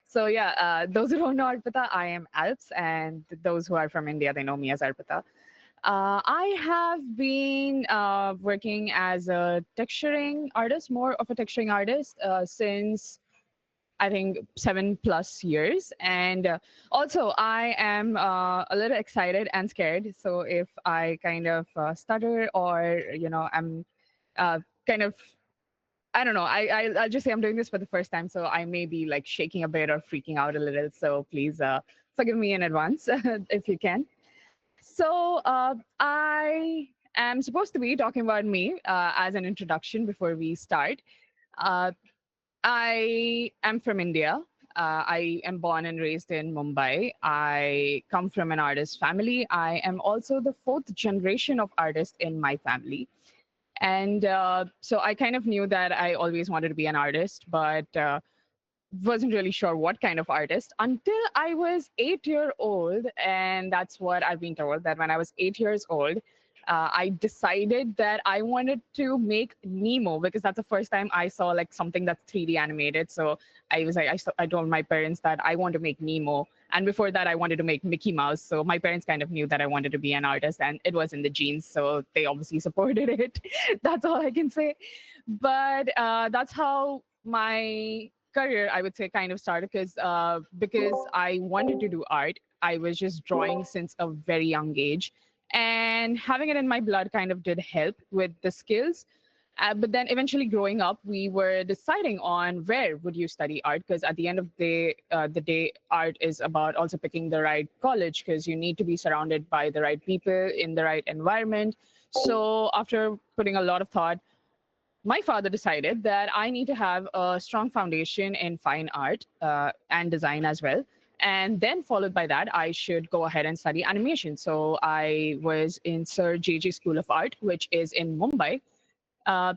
So yeah, those who don't know Arpita, I am Alps, and those who are from India, they know me as Arpita. I have been working as a texturing artist, more of a texturing artist, since I think 7+ years. And also, I am a little excited and scared. So if I kind of stutter or, I'm kind of, I don't know, I'll just say I'm doing this for the first time. So I may be like shaking a bit or freaking out a little. So please forgive me in advance if you can. So I am supposed to be talking about me as an introduction before we start. Uh, I am from India. I am born and raised in Mumbai. I come from an artist family. I am also the fourth generation of artists in my family. And so I kind of knew that I always wanted to be an artist, but wasn't really sure what kind of artist until I was 8 year old. And that's what I've been told, that when I was 8 years old, I decided that I wanted to make Nemo because that's the first time I saw like something that's 3D animated. So I was like, I told my parents that I want to make Nemo. And before that, I wanted to make Mickey Mouse. So my parents kind of knew that I wanted to be an artist and it was in the genes. So they obviously supported it. That's all I can say. But that's how my career, I would say, kind of started because I wanted to do art. I was just drawing since a very young age, and having it in my blood kind of did help with the skills. But then eventually growing up, we were deciding on where would you study art, because at the end of the day, art is about also picking the right college because you need to be surrounded by the right people in the right environment. So after putting a lot of thought, my father decided that I need to have a strong foundation in fine art and design as well. And then, followed by that, I should go ahead and study animation. So I was in Sir JJ School of Art, which is in Mumbai.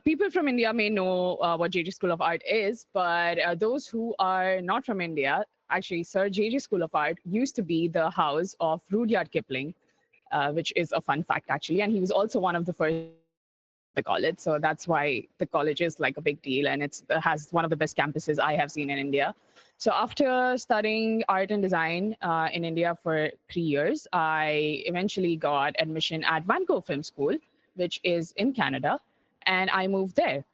People from India may know what JJ School of Art is, but those who are not from India, actually, Sir JJ School of Art used to be the house of Rudyard Kipling, which is a fun fact actually. And he was also one of the first the college. So that's why the college is like a big deal, and it has one of the best campuses I have seen in India. So after studying art and design in India for 3 years, I eventually got admission at Vancouver Film School, which is in Canada, and I moved there.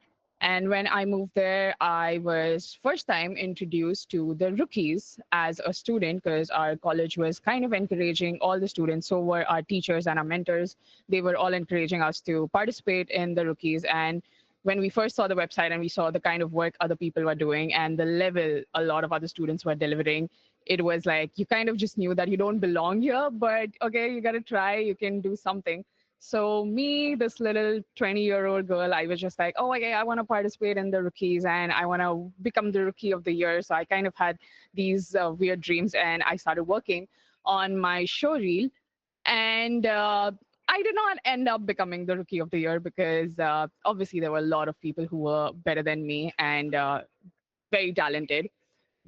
And when I moved there, I was first time introduced to the rookies as a student because our college was kind of encouraging all the students. So were our teachers and our mentors. They were all encouraging us to participate in the rookies. And when we first saw the website and we saw the kind of work other people were doing and the level a lot of other students were delivering, it was like you kind of just knew that you don't belong here, but okay, you got to try, you can do something. So me, this little 20-year-old girl, I was just like, oh, okay, I want to participate in the rookies and I want to become the rookie of the year. So I kind of had these weird dreams and I started working on my show reel. And I did not end up becoming the rookie of the year because obviously there were a lot of people who were better than me and very talented.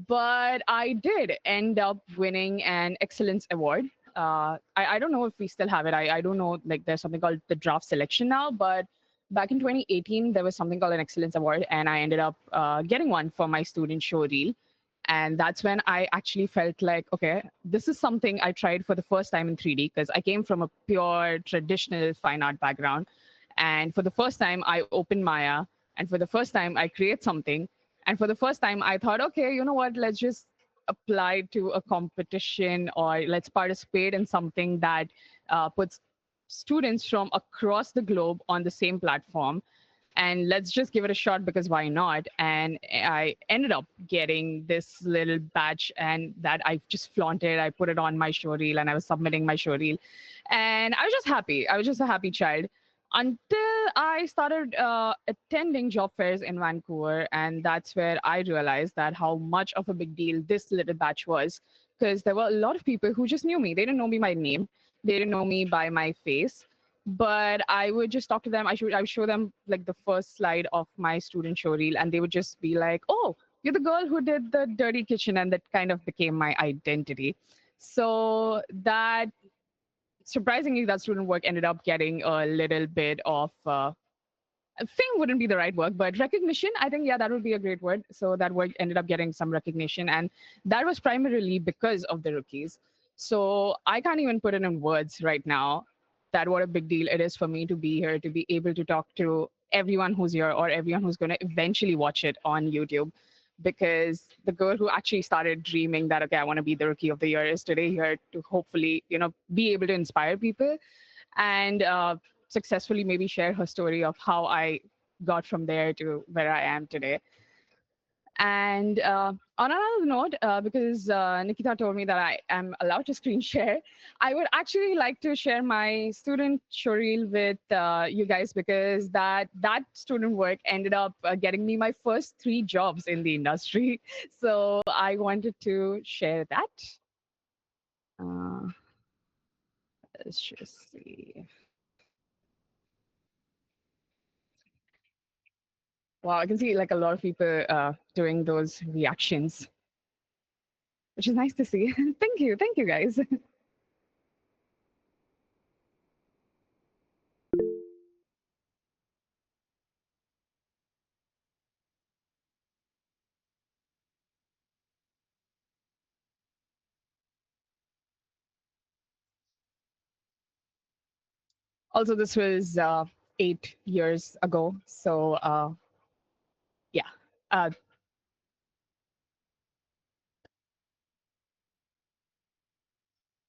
But I did end up winning an excellence award. I don't know if we still have it. I don't know, like there's something called the draft selection now, but back in 2018 there was something called an excellence award, and I ended up getting one for my student show reel. And that's when I actually felt like, okay, this is something I tried for the first time in 3D because I came from a pure traditional fine art background. And for the first time, I opened Maya. And for the first time, I create something. And for the first time, I thought, okay, you know what? Let's just apply to a competition or let's participate in something that puts students from across the globe on the same platform, and let's just give it a shot because why not? And I ended up getting this little badge, and that I just flaunted. I put it on my show reel and I was submitting my show reel, and I was just happy. I was just a happy child until I started attending job fairs in Vancouver, and that's where I realized that how much of a big deal this little batch was, because there were a lot of people who just knew me. They didn't know me by name, they didn't know me by my face, but I would just talk to them. I would show them like the first slide of my student show reel, and they would just be like, "Oh, you're the girl who did the dirty kitchen," and that kind of became my identity. So that surprisingly, that student work ended up getting a little bit of fame wouldn't be the right word, but recognition, I think, yeah, that would be a great word. So that word ended up getting some recognition. And that was primarily because of the rookies. So I can't even put it in words right now that what a big deal it is for me to be here, to be able to talk to everyone who's here or everyone who's going to eventually watch it on YouTube. Because the girl who actually started dreaming that, okay, I want to be the rookie of the year is today here to hopefully, be able to inspire people and successfully maybe share her story of how I got from there to where I am today. And on another note, because Nikita told me that I am allowed to screen share, I would actually like to share my student showreel with you guys because that student work ended up getting me my first 3 jobs in the industry. So I wanted to share that. Uh, let's just see. Wow, I can see like a lot of people doing those reactions, which is nice to see. Thank you, guys. Also, this was 8 years ago, so yeah.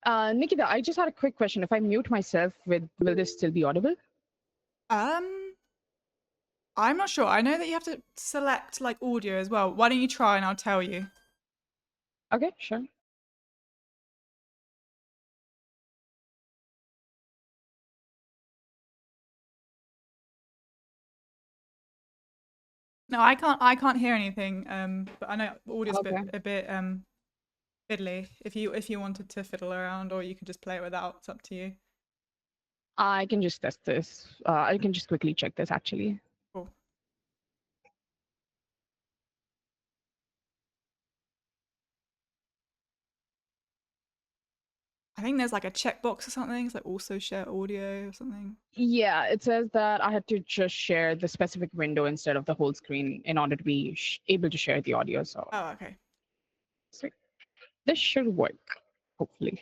Uh, Nikita, I just had a quick question. If I mute myself, will this still be audible? I'm not sure. I know that you have to select like audio as well. Why don't you try and I'll tell you. Okay, sure. No, I can't hear anything. But I know audio's Okay. a bit fiddly. If you wanted to fiddle around, or you could just play it without. It's up to you. I can just test this. I can just quickly check this actually. Cool. I think there's like a checkbox or something. It's like also share audio or something. Yeah, it says that I had to just share the specific window instead of the whole screen in order to be able to share the audio. So Oh, okay. this should work, hopefully.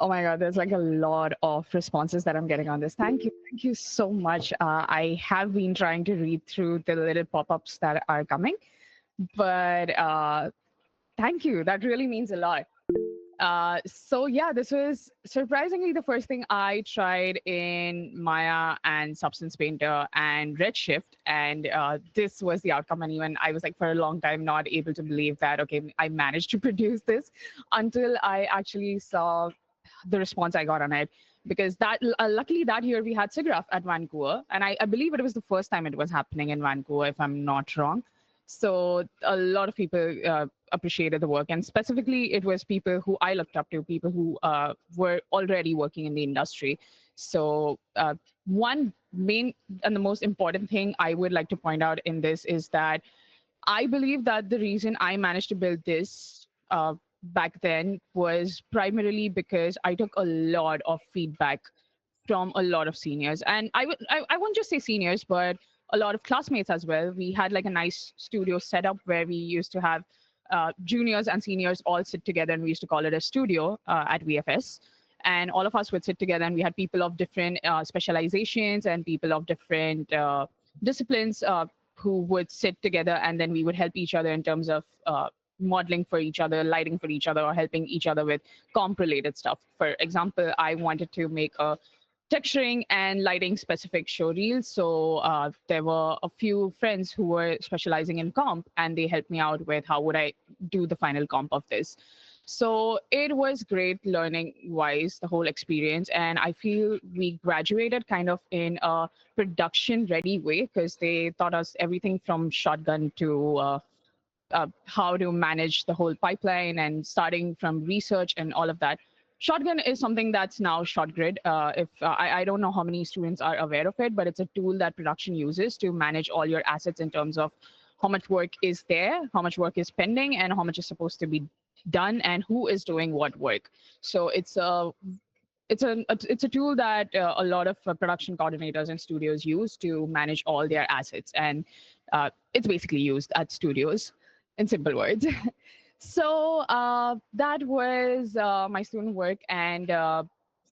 Oh my God, there's like a lot of responses that I'm getting on this. Thank you so much. I have been trying to read through the little pop-ups that are coming, but thank you. That really means a lot. So yeah, this was surprisingly the first thing I tried in Maya and Substance Painter and Redshift, and this was the outcome. And even I was like for a long time not able to believe that okay, I managed to produce this until I actually saw the response I got on it. Because that luckily that year we had SIGGRAPH at Vancouver, and I believe it was the first time it was happening in Vancouver, if I'm not wrong. So a lot of people appreciated the work, and specifically, it was people who I looked up to, people who were already working in the industry. So one main and the most important thing I would like to point out in this is that I believe that the reason I managed to build this back then was primarily because I took a lot of feedback from a lot of seniors, and I won't just say seniors, but a lot of classmates as well. We had like a nice studio setup where we used to have juniors and seniors all sit together, and we used to call it a studio at VFS. And all of us would sit together, and we had people of different specializations and people of different disciplines who would sit together, and then we would help each other in terms of modeling for each other, lighting for each other, or helping each other with comp related stuff. For example, I wanted to make a texturing and lighting specific show reels. So there were a few friends who were specializing in comp, and they helped me out with how would I do the final comp of this. So it was great learning wise, the whole experience. And I feel we graduated kind of in a production ready way because they taught us everything from shotgun to how to manage the whole pipeline and starting from research and all of that. Shotgun is something that's now ShotGrid. If I don't know how many students are aware of it, but it's a tool that production uses to manage all your assets in terms of how much work is there, how much work is pending, and how much is supposed to be done, and who is doing what work. So it's a tool that a lot of production coordinators and studios use to manage all their assets, and it's basically used at studios in simple words. So that was my student work, and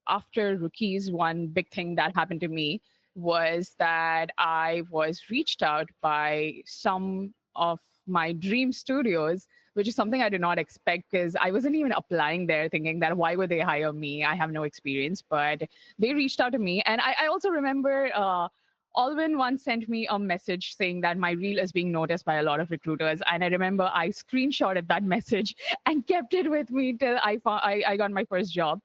after rookies, one big thing that happened to me was that I was reached out by some of my dream studios, which is something I did not expect because I wasn't even applying there thinking that why would they hire me? I have no experience, but they reached out to me. And I also remember Alvin once sent me a message saying that my reel is being noticed by a lot of recruiters. And I remember I screenshotted that message and kept it with me till I got my first job.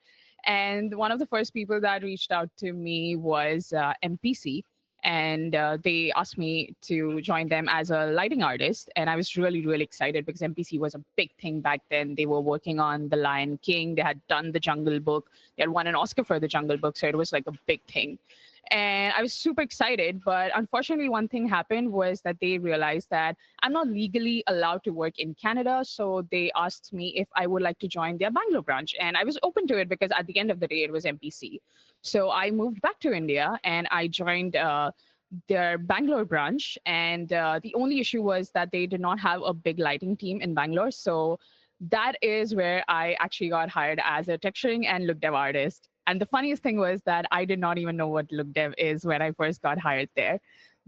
And one of the first people that reached out to me was MPC. And they asked me to join them as a lighting artist. And I was really, really excited because MPC was a big thing back then. They were working on The Lion King. They had done The Jungle Book. They had won an Oscar for The Jungle Book. So it was like a big thing. And I was super excited, but unfortunately, one thing happened was that they realized that I'm not legally allowed to work in Canada. So they asked me if I would like to join their Bangalore branch. And I was open to it because at the end of the day, it was MPC. So I moved back to India and I joined their Bangalore branch. And the only issue was that they did not have a big lighting team in Bangalore. So that is where I actually got hired as a texturing and LookDev artist. And the funniest thing was that I did not even know what LookDev is when I first got hired there.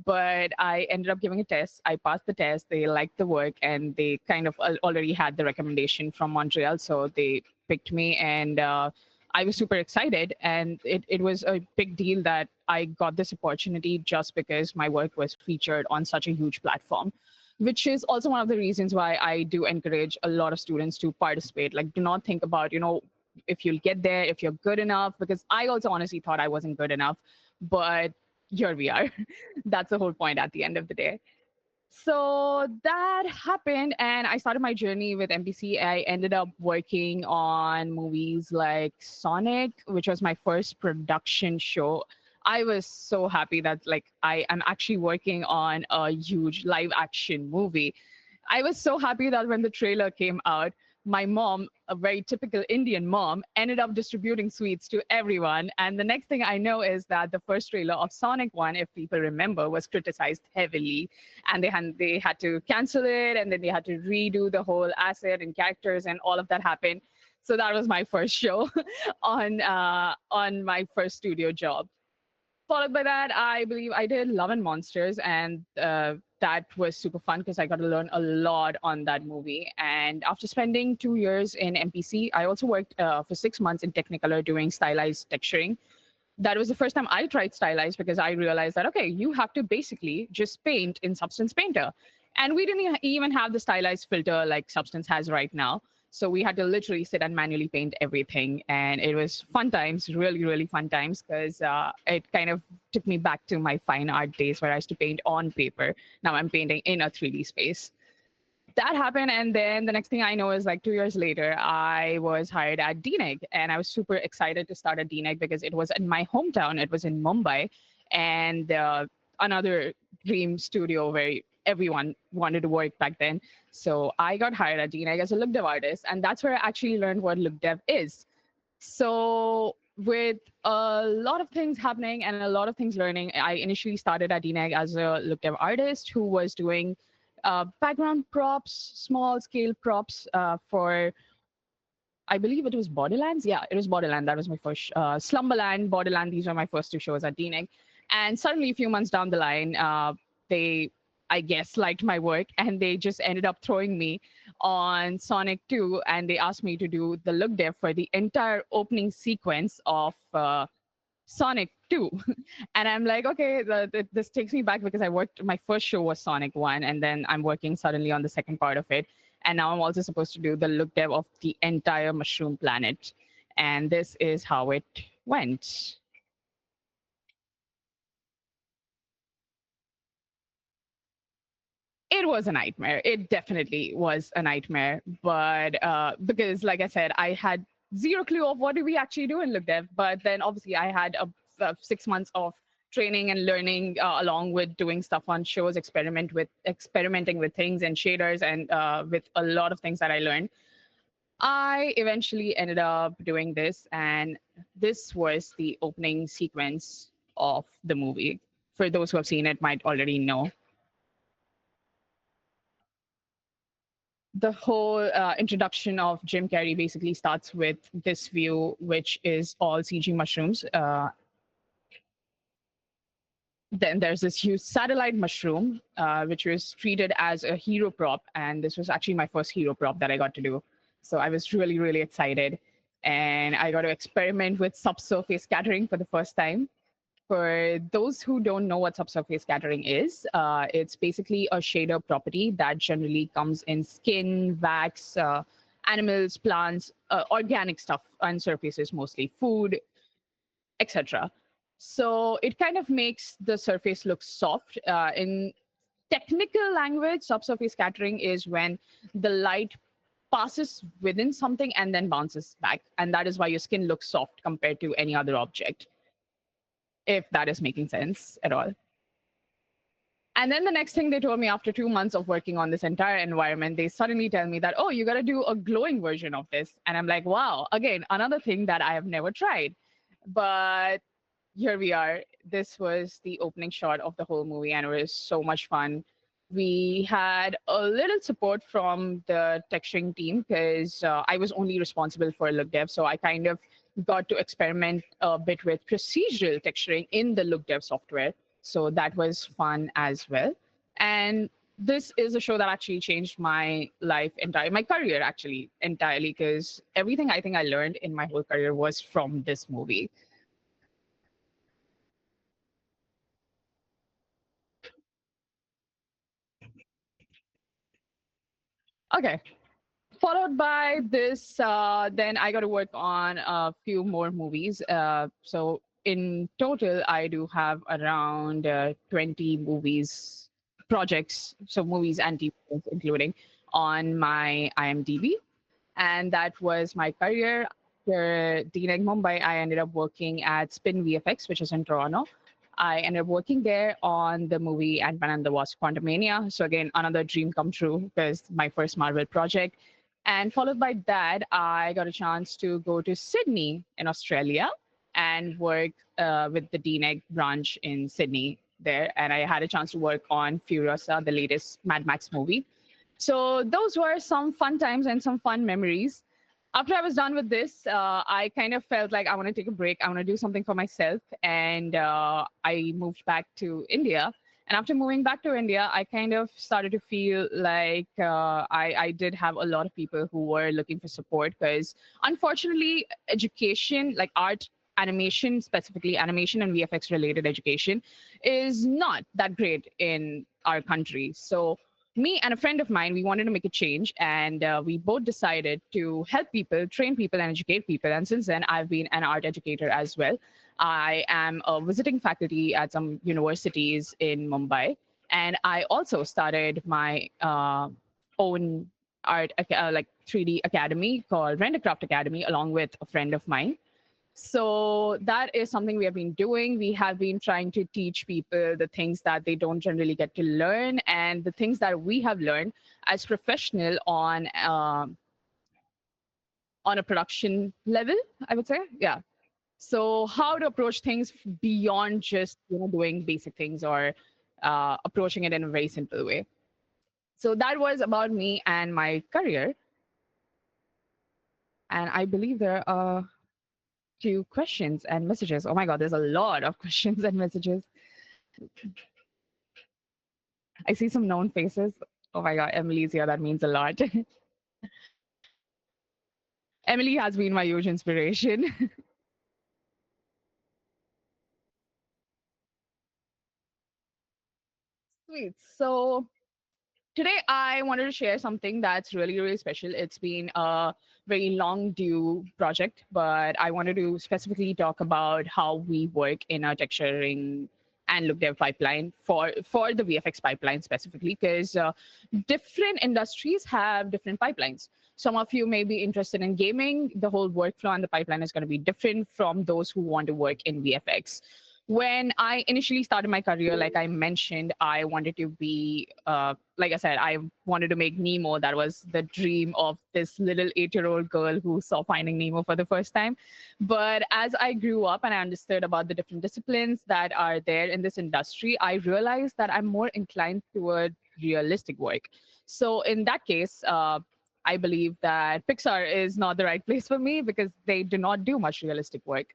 But I ended up giving a test. I passed the test. They liked the work, and they kind of already had the recommendation from Montreal. So they picked me, and I was super excited. And it was a big deal that I got this opportunity just because my work was featured on such a huge platform, which is also one of the reasons why I do encourage a lot of students to participate. Like, do not think about, if you'll get there, if you're good enough, because I also honestly thought I wasn't good enough, but here we are. That's the whole point at the end of the day. So that happened, and I started my journey with MPC. I ended up working on movies like Sonic, which was my first production show. I was so happy that I am actually working on a huge live action movie. I was so happy that when the trailer came out, my mom, a very typical Indian mom, ended up distributing sweets to everyone. And the next thing I know is that the first trailer of Sonic 1, if people remember, was criticized heavily. And they had to cancel it, and then they had to redo the whole asset and characters, and all of that happened. So that was my first show on my first studio job. Followed by that, I believe I did Love and Monsters, and that was super fun because I got to learn a lot on that movie. And after spending 2 years in MPC, I also worked for 6 months in Technicolor doing stylized texturing. That was the first time I tried stylized because I realized that, okay, you have to basically just paint in Substance Painter. And we didn't even have the stylized filter like Substance has right now. So we had to literally sit and manually paint everything. And it was fun times, really, really fun times, because it kind of took me back to my fine art days where I used to paint on paper. Now I'm painting in a 3D space. That happened, and then the next thing I know is like 2 years later, I was hired at DNEG, and I was super excited to start at DNEG because it was in my hometown. It was in Mumbai, and another dream studio where everyone wanted to work back then. So I got hired at DNEG as a look dev artist, and that's where I actually learned what look dev is. So with a lot of things happening and a lot of things learning, I initially started at DNEG as a look dev artist who was doing background props, small scale props for, I believe it was Borderlands. Yeah, it was Borderland. That was my first Slumberland, Borderland. These were my first two shows at DNEG. And suddenly, a few months down the line, they, I guess, liked my work, and they just ended up throwing me on Sonic 2, and they asked me to do the look dev for the entire opening sequence of Sonic 2. And I'm like, okay, this takes me back because I worked, my first show was Sonic 1, and then I'm working suddenly on the second part of it. And now I'm also supposed to do the look dev of the entire Mushroom Planet. And this is how it went. It was a nightmare. It definitely was a nightmare. But because, like I said, I had zero clue of what do we actually do in LookDev. But then obviously I had a 6 months of training and learning along with doing stuff on shows, experimenting with things and shaders and with a lot of things that I learned. I eventually ended up doing this, and this was the opening sequence of the movie. For those who have seen it, might already know. The whole introduction of Jim Carrey basically starts with this view, which is all CG mushrooms. Then there's this huge satellite mushroom, which was treated as a hero prop. And this was actually my first hero prop that I got to do. So I was really, really excited. And I got to experiment with subsurface scattering for the first time. For those who don't know what subsurface scattering is, it's basically a shader property that generally comes in skin, wax, animals, plants, organic stuff on surfaces, mostly food, etc. So it kind of makes the surface look soft. In technical language, subsurface scattering is when the light passes within something and then bounces back. And that is why your skin looks soft compared to any other object, if that is making sense at all. And then the next thing they told me after 2 months of working on this entire environment, they suddenly tell me that, oh, you got to do a glowing version of this. And I'm like, wow, again, another thing that I have never tried. But here we are. This was the opening shot of the whole movie, and it was so much fun. We had a little support from the texturing team because I was only responsible for look dev. So I kind of got to experiment a bit with procedural texturing in the look dev software. So that was fun as well. And this is a show that actually changed my life entirely, my career actually entirely, because everything I think I learned in my whole career was from this movie. Okay. Followed by this, then I got to work on a few more movies. So in total, I do have around 20 movies, projects, so movies and TV shows including, on my IMDb. And that was my career. After DNEG Mumbai, I ended up working at Spin VFX, which is in Toronto. I ended up working there on the movie Ant-Man and the Wasp: Quantumania. So again, another dream come true because my first Marvel project. And followed by that, I got a chance to go to Sydney in Australia and work with the DNEG branch in Sydney there. And I had a chance to work on Furiosa, the latest Mad Max movie. So those were some fun times and some fun memories. After I was done with this, I kind of felt like I want to take a break. I want to do something for myself. And I moved back to India. And after moving back to India, I kind of started to feel like I did have a lot of people who were looking for support because unfortunately, education, like art, animation, specifically animation and VFX related education, is not that great in our country. So me and a friend of mine, we wanted to make a change, and we both decided to help people, train people, and educate people. And since then, I've been an art educator as well. I am a visiting faculty at some universities in Mumbai, and I also started my own like 3D academy called Rendercraft Academy, along with a friend of mine. So that is something we have been doing. We have been trying to teach people the things that they don't generally get to learn, and the things that we have learned as professional on a production level, I would say. Yeah. So how to approach things beyond just doing basic things, or approaching it in a very simple way. So that was about me and my career. And I believe there are few questions and messages. Oh my God, there's a lot of questions and messages. I see some known faces. Oh my God, Emily's here. That means a lot. Emily has been my huge inspiration. Sweet. So today I wanted to share something that's really, really special. It's been a very long due project, but I wanted to specifically talk about how we work in our texturing and look dev pipeline for the VFX pipeline specifically, because different industries have different pipelines. Some of you may be interested in gaming. The whole workflow and the pipeline is going to be different from those who want to work in VFX. When I initially started my career, like I mentioned, I wanted to be, like I said, I wanted to make Nemo. That was the dream of this little 8-year-old girl who saw Finding Nemo for the first time. But as I grew up and I understood about the different disciplines that are there in this industry, I realized that I'm more inclined toward realistic work. So in that case, I believe that Pixar is not the right place for me because they do not do much realistic work.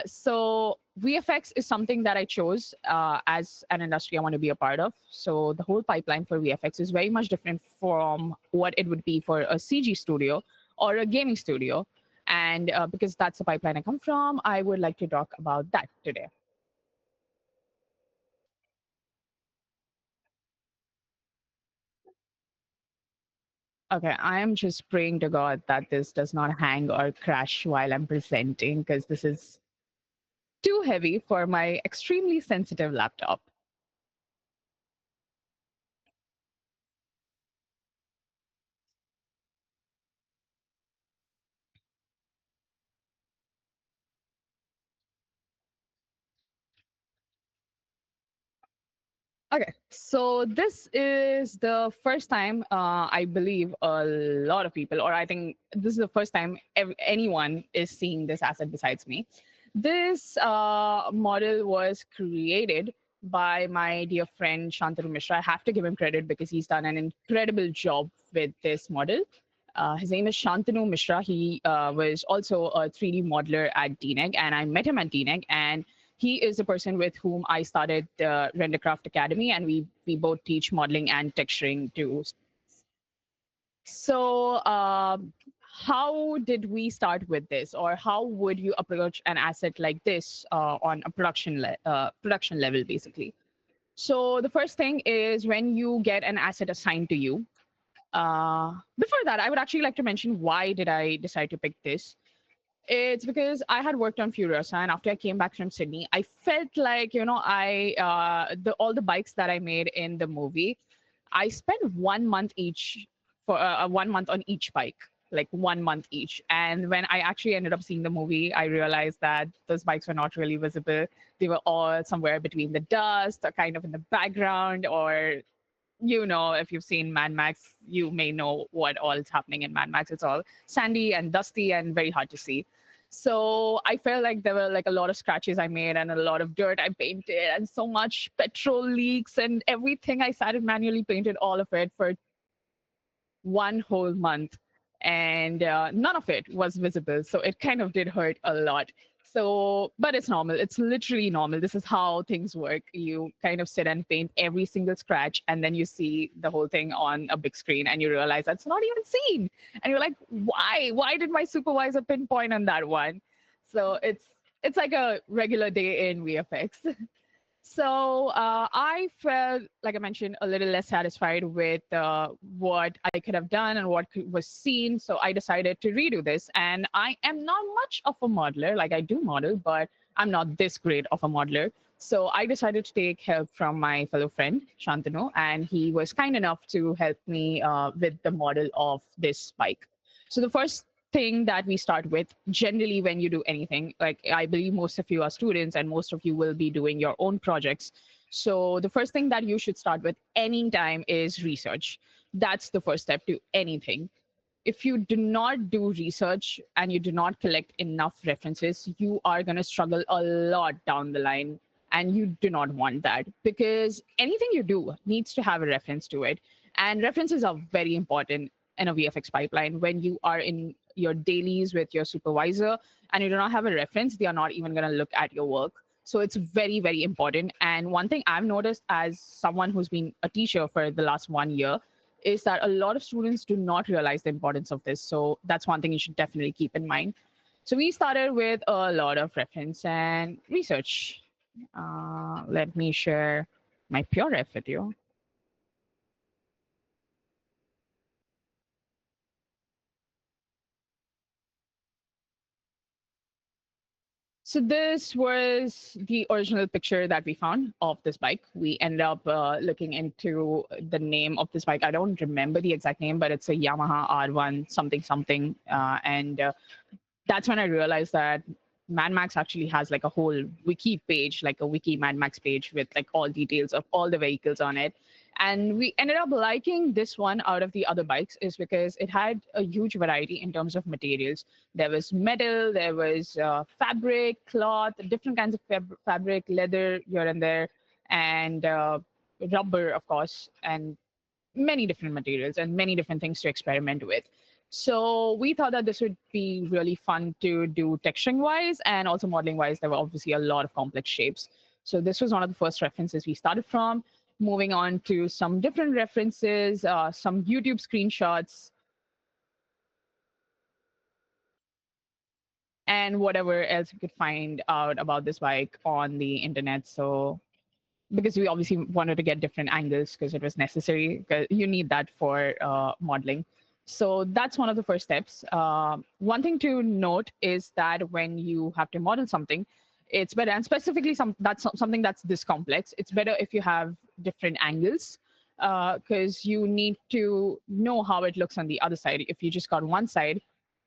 So VFX is something that I chose as an industry I want to be a part of. So the whole pipeline for VFX is very much different from what it would be for a CG studio or a gaming studio. And because that's the pipeline I come from, I would like to talk about that today. Okay, I am just praying to God that this does not hang or crash while I'm presenting, because this is too heavy for my extremely sensitive laptop. Okay, so this is the first time I believe a lot of people, or I think this is the first time anyone is seeing this asset besides me. This model was created by my dear friend Shantanu Mishra. I have to give him credit because he's done an incredible job with this model. His name is Shantanu Mishra. He was also a 3D modeler at DNEG, and I met him at DNEG, and he is the person with whom I started the Rendercraft Academy, and we both teach modeling and texturing too. So, how did we start with this, or how would you approach an asset like this on a production level, basically? So, the first thing is when you get an asset assigned to you. Before that, I would actually like to mention why did I decide to pick this. It's because I had worked on Furiosa, and after I came back from Sydney, I felt like I all the bikes that I made in the movie, I spent 1 month each for 1 month on each bike, like 1 month each. And when I actually ended up seeing the movie, I realized that those bikes were not really visible. They were all somewhere between the dust, or kind of in the background, or if you've seen Mad Max, you may know what all is happening in Mad Max. It's all sandy and dusty and very hard to see. So I felt like there were like a lot of scratches I made and a lot of dirt I painted and so much petrol leaks and everything. I sat and manually painted all of it for 1 whole month, and none of it was visible. So it kind of did hurt a lot. So, but it's normal. It's literally normal. This is how things work. You kind of sit and paint every single scratch, and then you see the whole thing on a big screen, and you realize that's not even seen. And you're like, why? Why did my supervisor pinpoint on that one? So it's like a regular day in VFX. I felt, like I mentioned, a little less satisfied with what I could have done and what was seen. So I decided to redo this. And I am not much of a modeler. Like I do model, but I'm not this great of a modeler. So I decided to take help from my fellow friend, Shantanu, and he was kind enough to help me with the model of this bike. So the first thing that we start with generally when you do anything, like I believe most of you are students and most of you will be doing your own projects. So the first thing that you should start with anytime is research. That's the first step to anything. If you do not do research and you do not collect enough references, you are going to struggle a lot down the line. And you do not want that because anything you do needs to have a reference to it. And references are very important in a VFX pipeline. When you are in your dailies with your supervisor and you do not have a reference, they are not even going to look at your work. So it's very, very important. And one thing I've noticed as someone who's been a teacher for the last 1 year is that a lot of students do not realize the importance of this. So that's one thing you should definitely keep in mind. So we started with a lot of reference and research. Let me share my pure ref with you. So this was the original picture that we found of this bike. We ended up looking into the name of this bike. I don't remember the exact name, but it's a Yamaha R1 something something. And that's when I realized that Mad Max actually has like a whole wiki page, like a wiki Mad Max page with like all details of all the vehicles on it. And we ended up liking this one out of the other bikes is because it had a huge variety in terms of materials. There was metal, there was fabric, cloth, different kinds of fabric, leather here and there, and rubber, of course, and many different materials and many different things to experiment with. So we thought that this would be really fun to do texturing wise and also modeling wise. There were obviously a lot of complex shapes. So this was one of the first references we started from. Moving on to some different references, some YouTube screenshots, and whatever else we could find out about this bike on the internet. So because we obviously wanted to get different angles because it was necessary. 'Cause you need that for modeling. So that's one of the first steps. One thing to note is that when you have to model something, it's better, and specifically something that's this complex. It's better if you have different angles because you need to know how it looks on the other side. If you just got one side,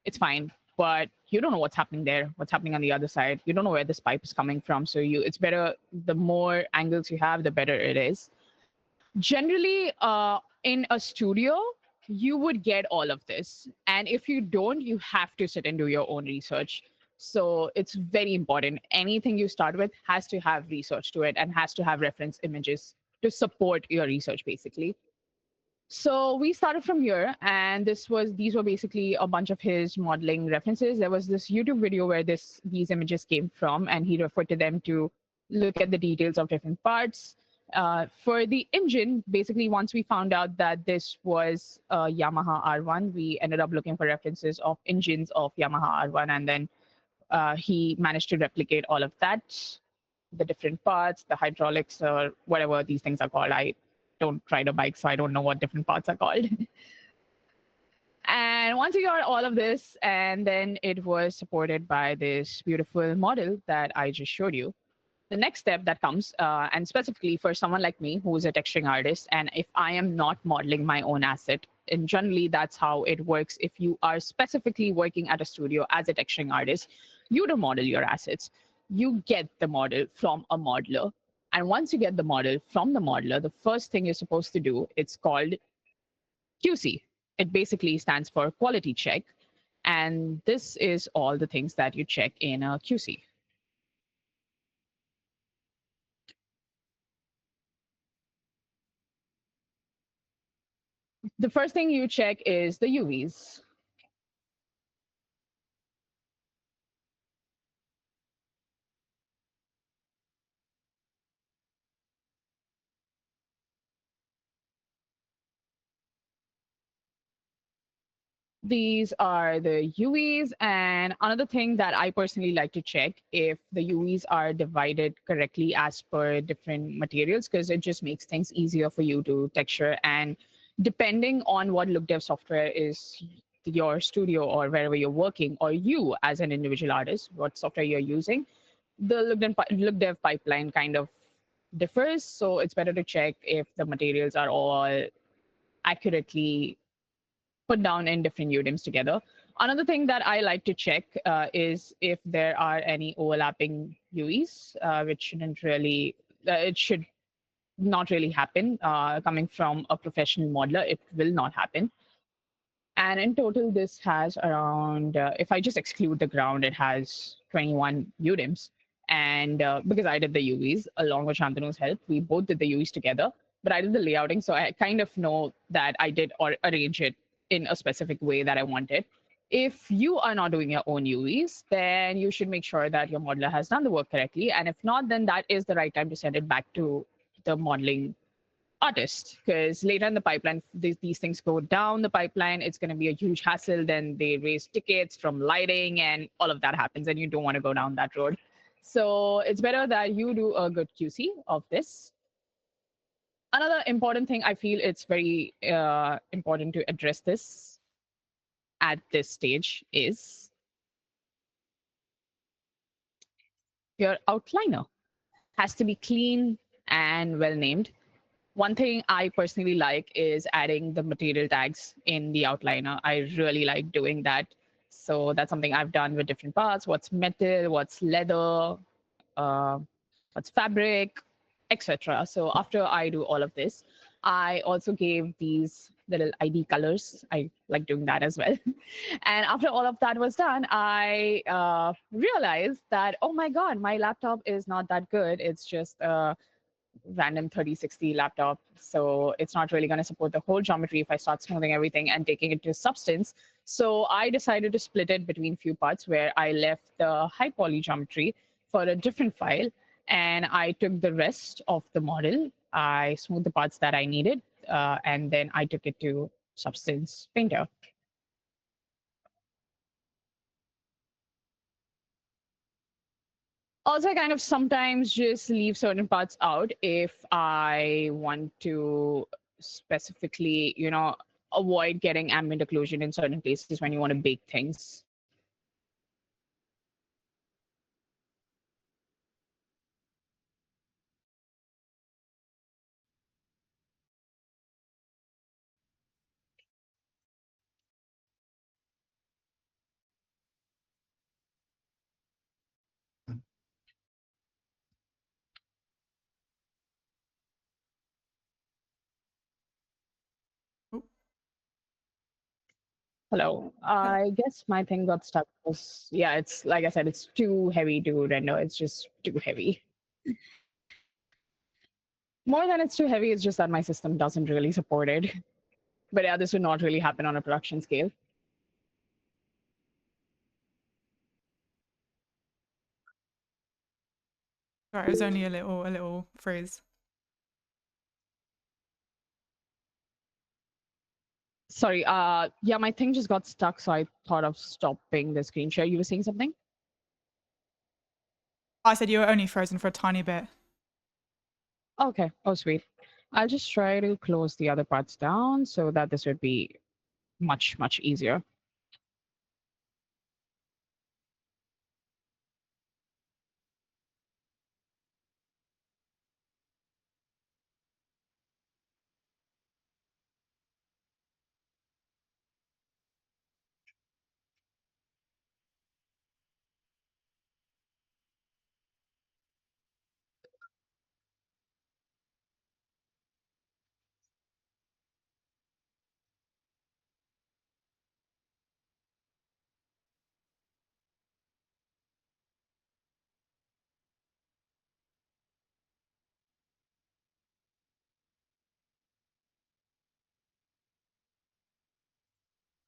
it's fine, but you don't know what's happening there, what's happening on the other side. You don't know where this pipe is coming from. So it's better, the more angles you have, the better it is. Generally, in a studio, you would get all of this. And if you don't, you have to sit and do your own research. So it's very important. Anything you start with has to have research to it and has to have reference images to support your research, basically. So we started from here, and these were basically a bunch of his modeling references. There was this YouTube video where these images came from, and he referred to them to look at the details of different parts. For the engine, basically, once we found out that this was a Yamaha R1, we ended up looking for references of engines of Yamaha R1, and then he managed to replicate all of that, the different parts, the hydraulics, or whatever these things are called. I don't ride a bike, so I don't know what different parts are called. And once we got all of this, and then it was supported by this beautiful model that I just showed you. The next step that comes, and specifically for someone like me who is a texturing artist, and if I am not modeling my own asset, and generally that's how it works. If you are specifically working at a studio as a texturing artist, you don't model your assets. You get the model from a modeler. And once you get the model from the modeler, the first thing you're supposed to do, it's called QC. It basically stands for quality check. And this is all the things that you check in a QC. The first thing you check is the UVs. These are the UVs. And another thing that I personally like to check if the UVs are divided correctly as per different materials, because it just makes things easier for you to texture. And depending on what LookDev software is your studio or wherever you're working, or you as an individual artist, what software you're using, the LookDev pipeline kind of differs. So it's better to check if the materials are all accurately put down in different UDIMs together. Another thing that I like to check is if there are any overlapping UEs, which shouldn't really, it should not really happen. Coming from a professional modeler, it will not happen. And in total, this has around, if I just exclude the ground, it has 21 UDIMs. And because I did the UVs along with Shantanu's help, we both did the UVs together. But I did the layouting, so I kind of know that I did or arrange it in a specific way that I wanted. If you are not doing your own UVs, then you should make sure that your modeler has done the work correctly. And if not, then that is the right time to send it back to the modeling artist, because later in the pipeline these things go down the pipeline, it's going to be a huge hassle, then they raise tickets from lighting and all of that happens, and you don't want to go down that road. So it's better that you do a good QC of this. Another important thing, I feel it's very important to address this at this stage, is your outliner has to be clean and well named. One thing I personally like is adding the material tags in the outliner. I really like doing that. So that's something I've done with different parts: what's metal, what's leather, uh, what's fabric, etc. So after I do all of this, I also gave these little ID colors. I like doing that as well. And after all of that was done, I realized that, oh my God, my laptop is not that good. It's just random 3060 laptop. So it's not really going to support the whole geometry if I start smoothing everything and taking it to substance. So I decided to split it between few parts, where I left the high poly geometry for a different file. And I took the rest of the model. I smoothed the parts that I needed. And then I took it to Substance Painter. Also, I kind of sometimes just leave certain parts out if I want to specifically, avoid getting ambient occlusion in certain places when you want to bake things. Oh, Hello. hello. I guess my thing got stuck because, yeah, it's like I said, it's too heavy to render. It's just too heavy. More than it's too heavy, it's just that my system doesn't really support it. But yeah, this would not really happen on a production scale. Sorry, it was only a little freeze. Sorry. Yeah, my thing just got stuck, so I thought of stopping the screen share. You were saying something? I said you were only frozen for a tiny bit. Okay. Oh, sweet. I'll just try to close the other parts down so that this would be much, much easier.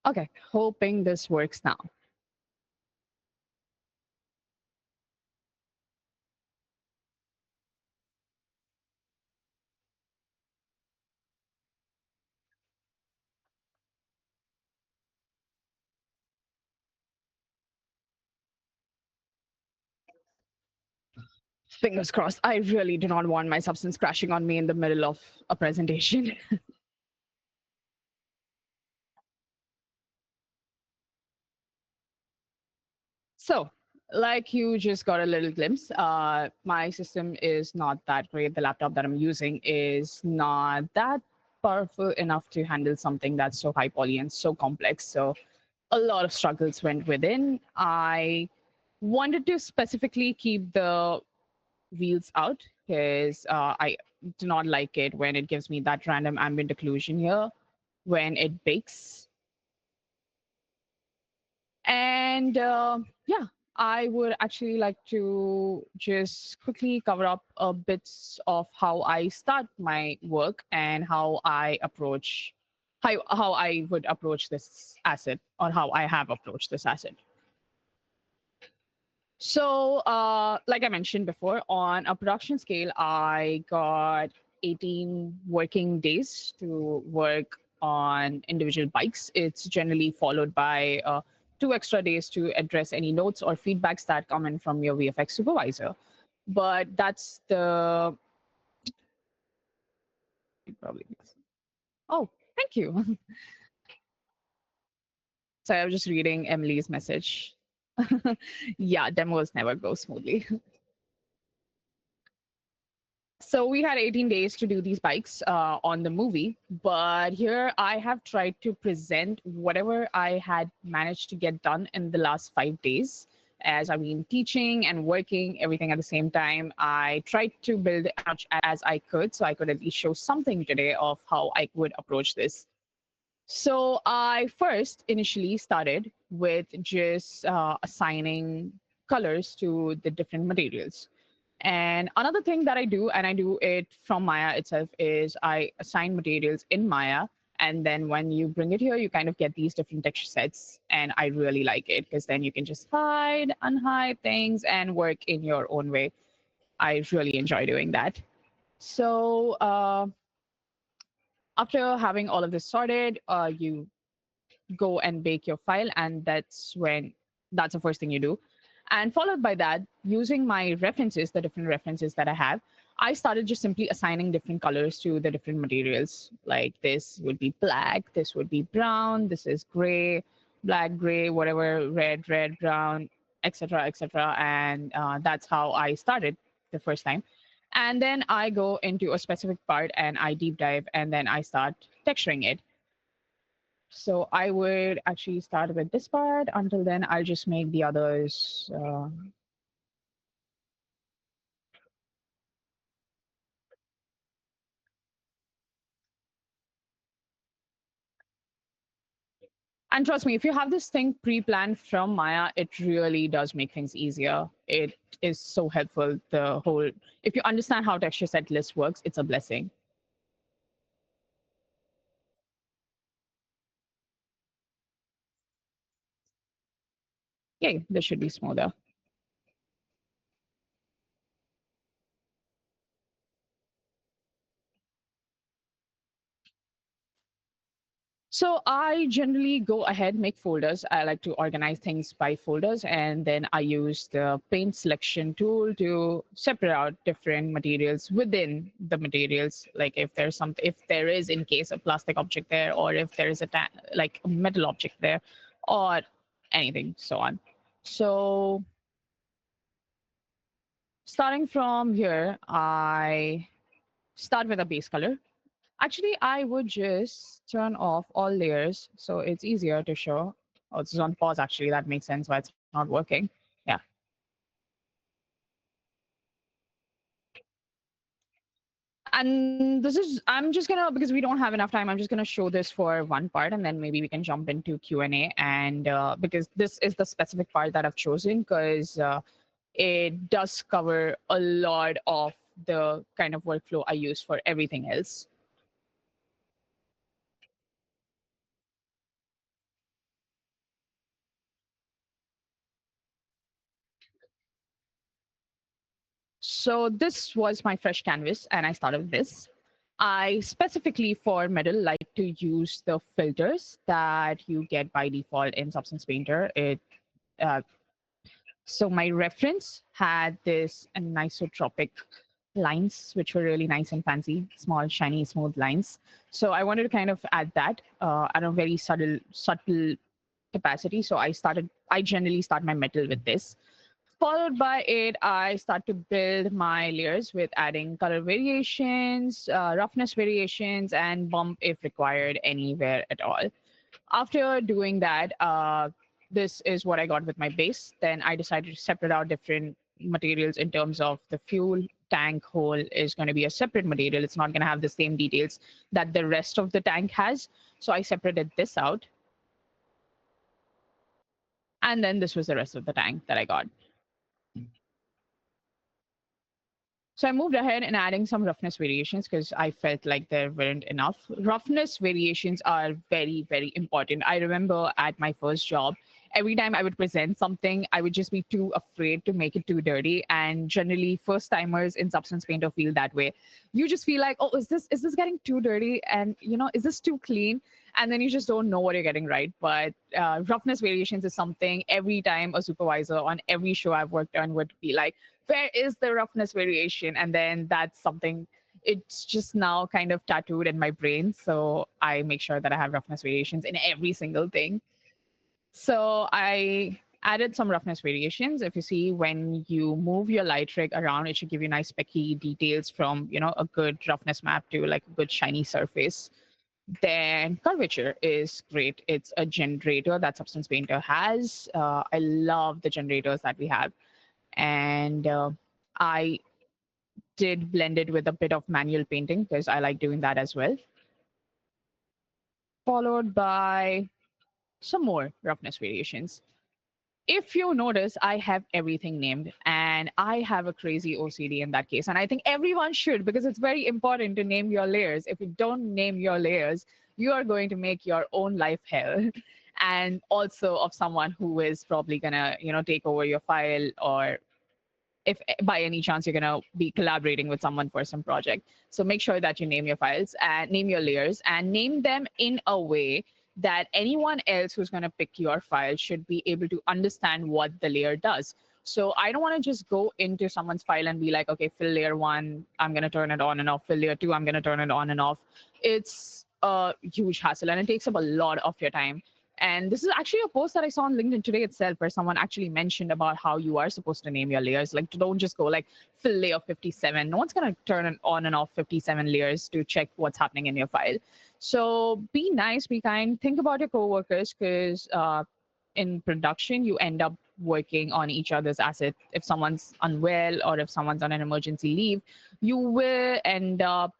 Okay. Hoping this works now. Fingers crossed. I really do not want my substance crashing on me in the middle of a presentation. So, like you just got a little glimpse, my system is not that great. The laptop that I'm using is not that powerful enough to handle something that's so high poly and so complex. So, a lot of struggles went within. I wanted to specifically keep the wheels out because I do not like it when it gives me that random ambient occlusion here when it bakes. And yeah, I would actually like to just quickly cover up a bits of how I start my work and how I would approach this asset or how I have approached this asset. So, like I mentioned before, on a production scale, I got 18 working days to work on individual bikes. It's generally followed by 2 extra days to address any notes or feedbacks that come in from your VFX supervisor. But that's the probably. Oh, thank you. So I was just reading Emily's message. Yeah, demos never go smoothly. So we had 18 days to do these bikes on the movie, but here I have tried to present whatever I had managed to get done in the last 5 days. As I've been teaching and working everything at the same time, I tried to build as much as I could so I could at least show something today of how I would approach this. So I first initially started with just assigning colors to the different materials. And another thing that I do, and I do it from Maya itself, is I assign materials in Maya. And then when you bring it here, you kind of get these different texture sets. And I really like it because then you can just hide, unhide things and work in your own way. I really enjoy doing that. So after having all of this sorted, you go and bake your file, and that's the first thing you do. And followed by that, using my references, the different references that I have, I started just simply assigning different colors to the different materials. Like this would be black, this would be brown, this is gray, black, gray, whatever, red, red, brown, etc., etc. And that's how I started the first time. And then I go into a specific part and I deep dive, and then I start texturing it. So I would actually start with this part. Until then, I'll just make the others. And trust me, if you have this thing pre-planned from Maya, it really does make things easier. It is so helpful. If you understand how texture set list works, it's a blessing. Yay, this should be smoother. So I generally go ahead, make folders. I like to organize things by folders, and then I use the paint selection tool to separate out different materials within the materials. Like if there is in case a plastic object there, or if there is like a metal object there, or anything, so on. So starting from here, I start with a base color. Actually, I would just turn off all layers so it's easier to show. Oh, it's on pause actually. That makes sense why it's not working. Yeah. And I'm just gonna, because we don't have enough time, I'm just gonna show this for one part and then maybe we can jump into Q&A. And because this is the specific part that I've chosen because it does cover a lot of the kind of workflow I use for everything else. So this was my fresh canvas and I started with this. I specifically for metal like to use the filters that you get by default in Substance Painter. Uh, So my reference had this anisotropic lines, which were really nice and fancy, small, shiny, smooth lines. So I wanted to kind of add that at a very subtle capacity. So I generally start my metal with this. Followed by it, I start to build my layers with adding color variations, roughness variations, and bump if required anywhere at all. After doing that, this is what I got with my base. Then I decided to separate out different materials in terms of the fuel tank hole is going to be a separate material. It's not going to have the same details that the rest of the tank has. So I separated this out. And then this was the rest of the tank that I got. So I moved ahead and adding some roughness variations because I felt like there weren't enough. Roughness variations are very, very important. I remember at my first job, every time I would present something, I would just be too afraid to make it too dirty. And generally, first timers in Substance Painter feel that way. You just feel like, oh, is this getting too dirty? And is this too clean? And then you just don't know what you're getting right. But roughness variations is something every time a supervisor on every show I've worked on would be like, where is the roughness variation? And then that's something, it's just now kind of tattooed in my brain. So I make sure that I have roughness variations in every single thing. So I added some roughness variations. If you see, when you move your light rig around, it should give you nice specky details from, a good roughness map to like a good shiny surface. Then curvature is great. It's a generator that Substance Painter has. I love the generators that we have. And I did blend it with a bit of manual painting because I like doing that as well. Followed by some more roughness variations. If you notice, I have everything named and I have a crazy OCD in that case. And I think everyone should because it's very important to name your layers. If you don't name your layers, you are going to make your own life hell. And also of someone who is probably going to, take over your file, or if by any chance you're going to be collaborating with someone for some project. So make sure that you name your files and name your layers and name them in a way that anyone else who's going to pick your file should be able to understand what the layer does. So I don't want to just go into someone's file and be like, okay, fill layer 1, I'm going to turn it on and off. Fill layer 2, I'm going to turn it on and off. It's a huge hassle and it takes up a lot of your time. And this is actually a post that I saw on LinkedIn today itself, where someone actually mentioned about how you are supposed to name your layers. Like, don't just go like fill layer 57. No one's going to turn it on and off 57 layers to check what's happening in your file. So be nice, be kind, think about your coworkers, because in production, you end up working on each other's asset. If someone's unwell or if someone's on an emergency leave, you will end up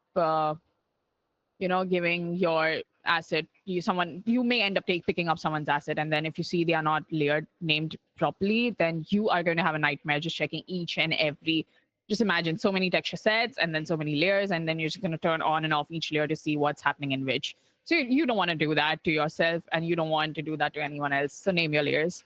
giving your asset, you may end up picking up someone's asset, and then if you see they are not layered named properly, then you are going to have a nightmare just checking each and every. Just imagine so many texture sets and then so many layers, and then you're just going to turn on and off each layer to see what's happening in which. So you don't want to do that to yourself, and you don't want to do that to anyone else. So name your layers.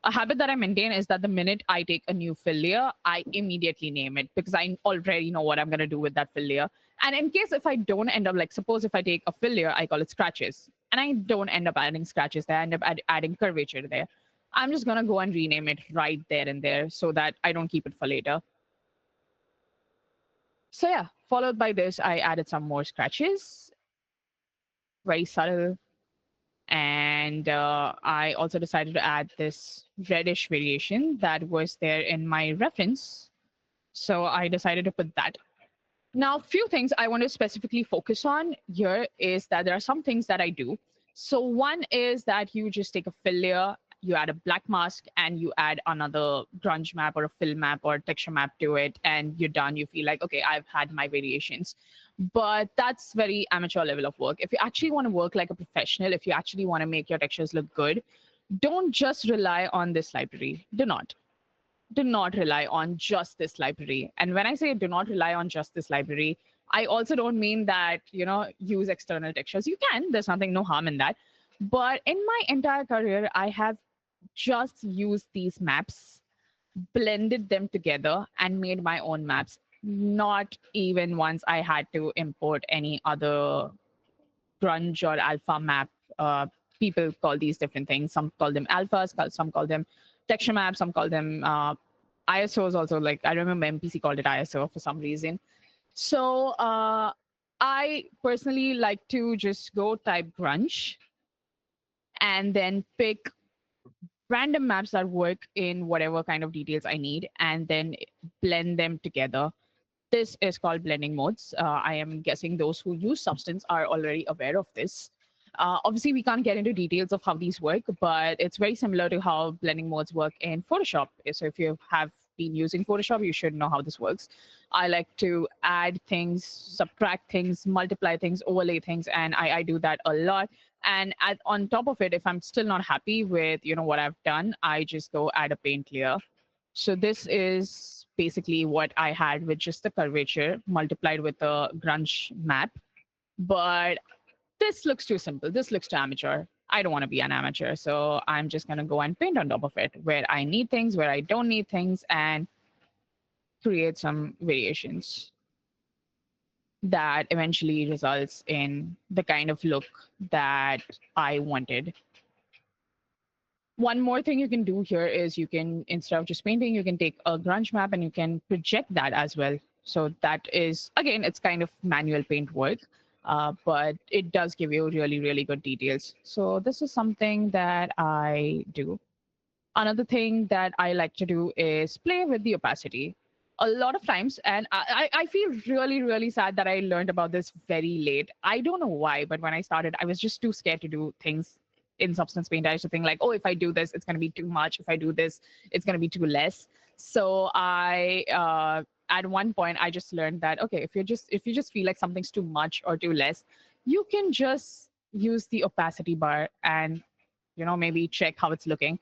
A habit that I maintain is that the minute I take a new fill layer, I immediately name it because I already know what I'm going to do with that fill layer. And in case if I don't end up, like, suppose if I take a fill layer, I call it scratches, and I don't end up adding scratches there, I end up adding curvature there. I'm just going to go and rename it right there and there so that I don't keep it for later. So yeah, followed by this, I added some more scratches, very subtle. And I also decided to add this reddish variation that was there in my reference. So I decided to put that. Now, a few things I want to specifically focus on here is that there are some things that I do. So one is that you just take a fill layer, you add a black mask, and you add another grunge map or a fill map or texture map to it, and you're done. You feel like, okay, I've had my variations. But that's very amateur level of work. If you actually want to work like a professional, if you actually want to make your textures look good, don't just rely on this library. Do not rely on just this library. And when I say do not rely on just this library, I also don't mean that, use external textures. You can, there's no harm in that. But in my entire career, I have just used these maps, blended them together, and made my own maps. Not even once I had to import any other grunge or alpha map. People call these different things. Some call them alphas, some call them texture maps. Some call them ISOs also. Like I remember MPC called it ISO for some reason. So I personally like to just go type grunge and then pick random maps that work in whatever kind of details I need and then blend them together. This is called blending modes. I am guessing those who use Substance are already aware of this. Obviously, we can't get into details of how these work, but it's very similar to how blending modes work in Photoshop. So if you have been using Photoshop, you should know how this works. I like to add things, subtract things, multiply things, overlay things, and I do that a lot. And on top of it, if I'm still not happy with what I've done, I just go add a paint layer. So this is basically what I had with just the curvature multiplied with the grunge map. But this looks too simple. This looks too amateur. I don't want to be an amateur. So I'm just going to go and paint on top of it where I need things, where I don't need things, and create some variations that eventually results in the kind of look that I wanted. One more thing you can do here is you can, instead of just painting, you can take a grunge map and you can project that as well. So that is, again, it's kind of manual paint work, but it does give you really, really good details. So this is something that I do. Another thing that I like to do is play with the opacity. A lot of times, and I feel really, really sad that I learned about this very late. I don't know why, but when I started, I was just too scared to do things in Substance Paint. I used to think like, oh, if I do this, it's going to be too much. If I do this, it's going to be too less. So at one point, I just learned that, okay, if you just feel like something's too much or too less, you can just use the opacity bar and, maybe check how it's looking.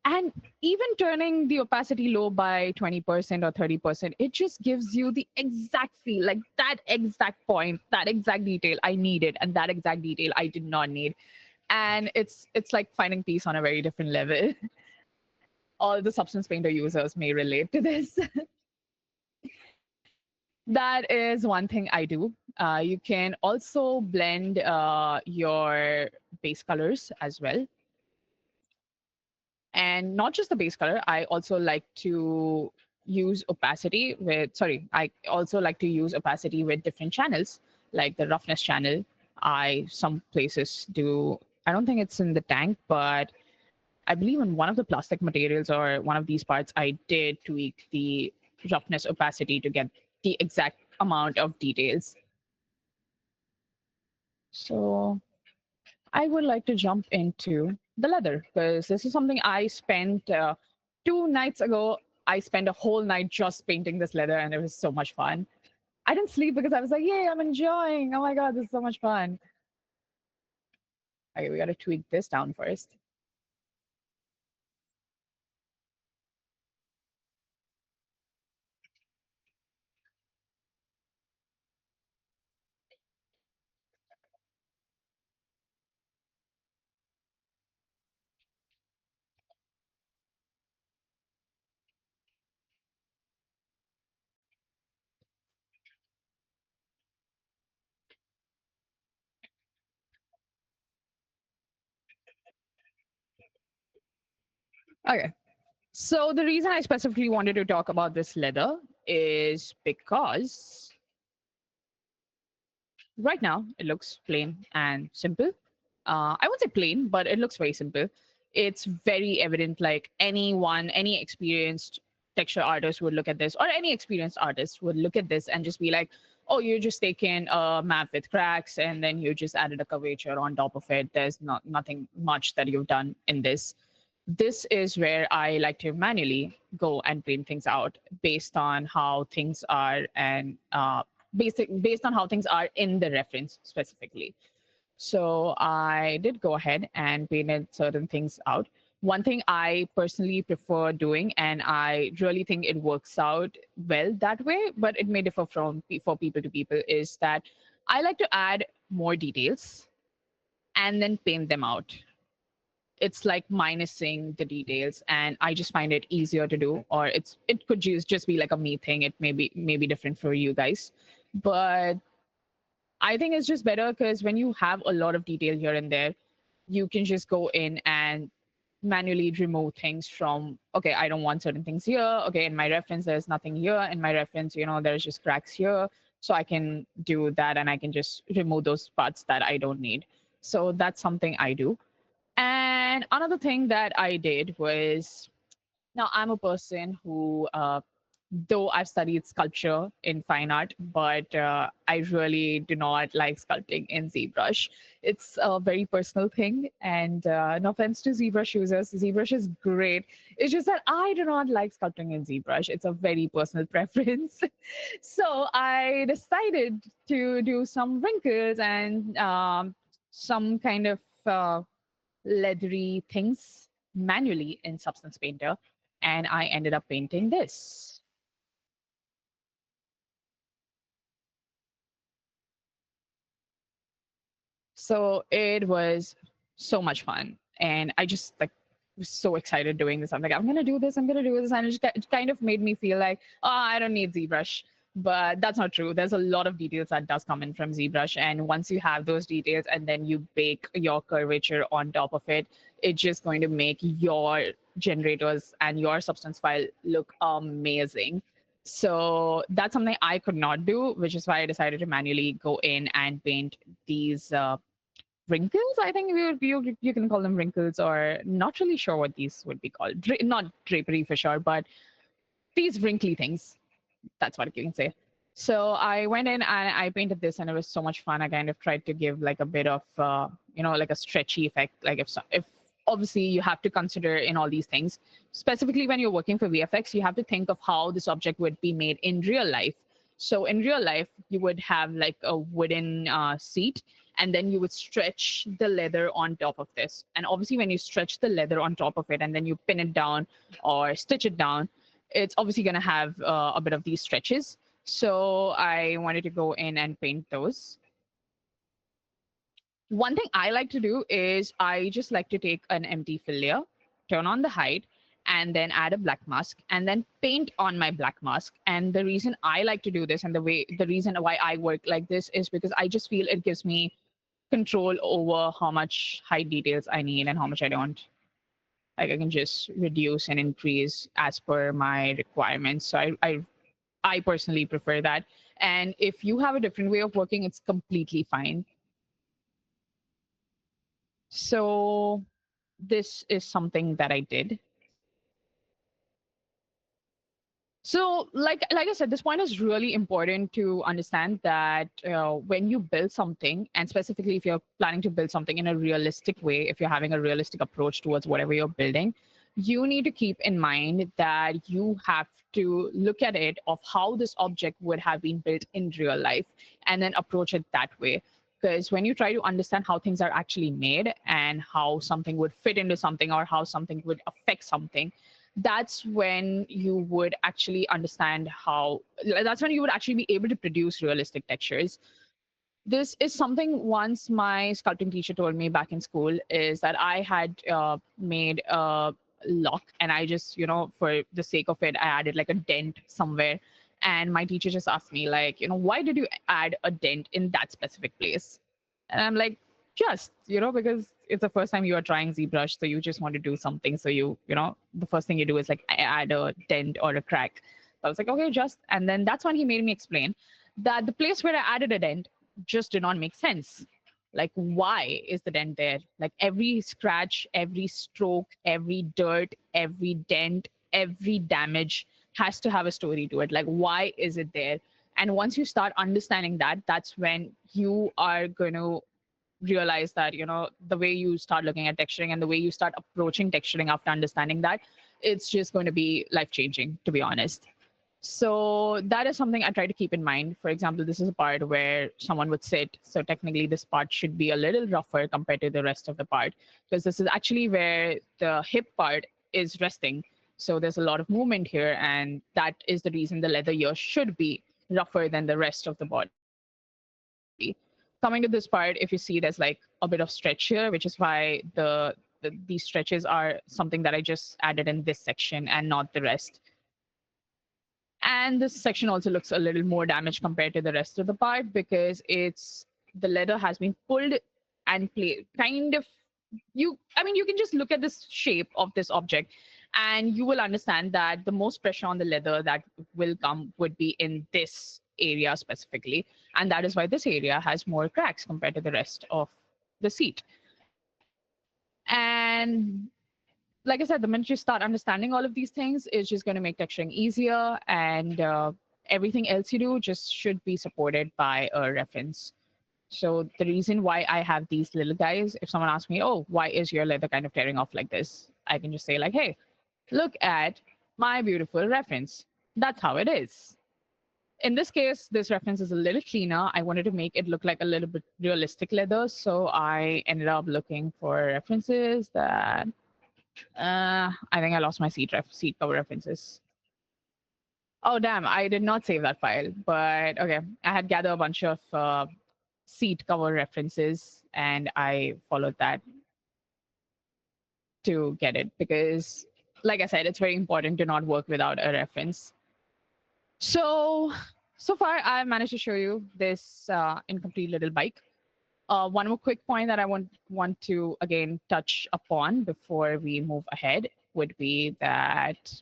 And even turning the opacity low by 20% or 30%, it just gives you the exact feel, like that exact point, that exact detail I needed, and that exact detail I did not need. And it's like finding peace on a very different level. All the Substance Painter users may relate to this. That is one thing I do. You can also blend your base colors as well. And not just the base color, I also like to use opacity with, I also like to use opacity with different channels, like the roughness channel. Some places do, I don't think it's in the tank, but I believe in one of the plastic materials or one of these parts, I did tweak the roughness opacity to get the exact amount of details. So I would like to jump into the leather because this is something I spent 2 nights ago. I spent a whole night just painting this leather and it was so much fun. I didn't sleep because I was like, yay, I'm enjoying. Oh my God, this is so much fun. Okay, we got to tweak this down first. Okay. So the reason I specifically wanted to talk about this leather is because right now it looks plain and simple. I won't say plain, but it looks very simple. It's very evident, like any experienced texture artist would look at this, or any experienced artist would look at this and just be like, oh, you're just taking a map with cracks and then you just added a curvature on top of it. There's nothing much that you've done in this. This is where I like to manually go and paint things out based on how things are and based on how things are in the reference specifically. So I did go ahead and painted certain things out. One thing I personally prefer doing, and I really think it works out well that way, but it may differ for people to people, is that I like to add more details and then paint them out. It's like minusing the details, and I just find it easier to do. Or it could just be like a me thing. It may be different for you guys, but I think it's just better because when you have a lot of detail here and there, you can just go in and manually remove things from, okay, I don't want certain things here. Okay, in my reference, there's nothing here. In my reference, there's just cracks here. So I can do that and I can just remove those parts that I don't need. So that's something I do. And another thing that I did was, now I'm a person who, though I've studied sculpture in fine art, but I really do not like sculpting in ZBrush. It's a very personal thing, and no offense to ZBrush users, ZBrush is great. It's just that I do not like sculpting in ZBrush. It's a very personal preference. So I decided to do some wrinkles and some kind of leathery things manually in Substance Painter, and I ended up painting this. So it was so much fun. And I just like was so excited doing this. I'm like, I'm gonna do this, I'm gonna do this. And it kind of made me feel like, oh, I don't need ZBrush. But that's not true. There's a lot of details that does come in from ZBrush. And once you have those details and then you bake your curvature on top of it, it's just going to make your generators and your substance file look amazing. So that's something I could not do, which is why I decided to manually go in and paint these wrinkles. I think you can call them wrinkles, or not really sure what these would be called. Not drapery for sure, but these wrinkly things. That's what you can say. So I went in and I painted this, and it was so much fun. I kind of tried to give like a bit of like a stretchy effect. Like if obviously you have to consider in all these things, specifically when you're working for VFX, you have to think of how this object would be made in real life. So in real life, you would have like a wooden seat, and then you would stretch the leather on top of this. And obviously, when you stretch the leather on top of it and then you pin it down or stitch it down, it's obviously going to have a bit of these stretches. So I wanted to go in and paint those. One thing I like to do is I just like to take an empty fill layer, turn on the height, and then add a black mask and then paint on my black mask. And the reason I like to do this and the reason why I work like this is because I just feel it gives me control over how much height details I need and how much I don't. Like I can just reduce and increase as per my requirements. So I personally prefer that. And if you have a different way of working, it's completely fine. So this is something that I did. So, like I said, this point is really important to understand that when you build something, and specifically if you're planning to build something in a realistic way, if you're having a realistic approach towards whatever you're building, you need to keep in mind that you have to look at it of how this object would have been built in real life, and then approach it that way. Because when you try to understand how things are actually made and how something would fit into something or how something would affect something, that's when you would actually understand how, that's when you would actually be able to produce realistic textures. This is something once my sculpting teacher told me back in school, is that I had made a lock, and I just, for the sake of it, I added like a dent somewhere. And my teacher just asked me, like, why did you add a dent in that specific place? And I'm like, just, because it's the first time you are trying ZBrush, so you just want to do something. So the first thing you do is like add a dent or a crack. So I was like, okay, just. And then that's when he made me explain that the place where I added a dent just did not make sense. Like, why is the dent there? Like every scratch, every stroke, every dirt, every dent, every damage has to have a story to it. Like, why is it there? And once you start understanding that, that's when you are going to realize that, the way you start looking at texturing and the way you start approaching texturing after understanding that, it's just going to be life changing, to be honest. So that is something I try to keep in mind. For example, this is a part where someone would sit. So technically this part should be a little rougher compared to the rest of the part, because this is actually where the hip part is resting. So there's a lot of movement here, and that is the reason the leather here should be rougher than the rest of the body. Coming to this part, if you see, there's like a bit of stretch here, which is why these stretches are something that I just added in this section and not the rest. And this section also looks a little more damaged compared to the rest of the part, because the leather has been pulled and kind of you can just look at this shape of this object, and you will understand that the most pressure on the leather that will come would be in this area specifically, and that is why this area has more cracks compared to the rest of the seat. And like I said, the minute you start understanding all of these things, it's just going to make texturing easier, and everything else you do just should be supported by a reference. So the reason why I have these little guys, if someone asks me, oh, why is your leather kind of tearing off like this? I can just say like, hey, look at my beautiful reference. That's how it is. In this case, this reference is a little cleaner. I wanted to make it look like a little bit realistic leather. So I ended up looking for references that, I think I lost my seat cover references. Oh, damn, I did not save that file. But okay, I had gathered a bunch of seat cover references, and I followed that to get it because, like I said, it's very important to not work without a reference. So far, I managed to show you this incomplete little bike. One more quick point that I want to again touch upon before we move ahead would be that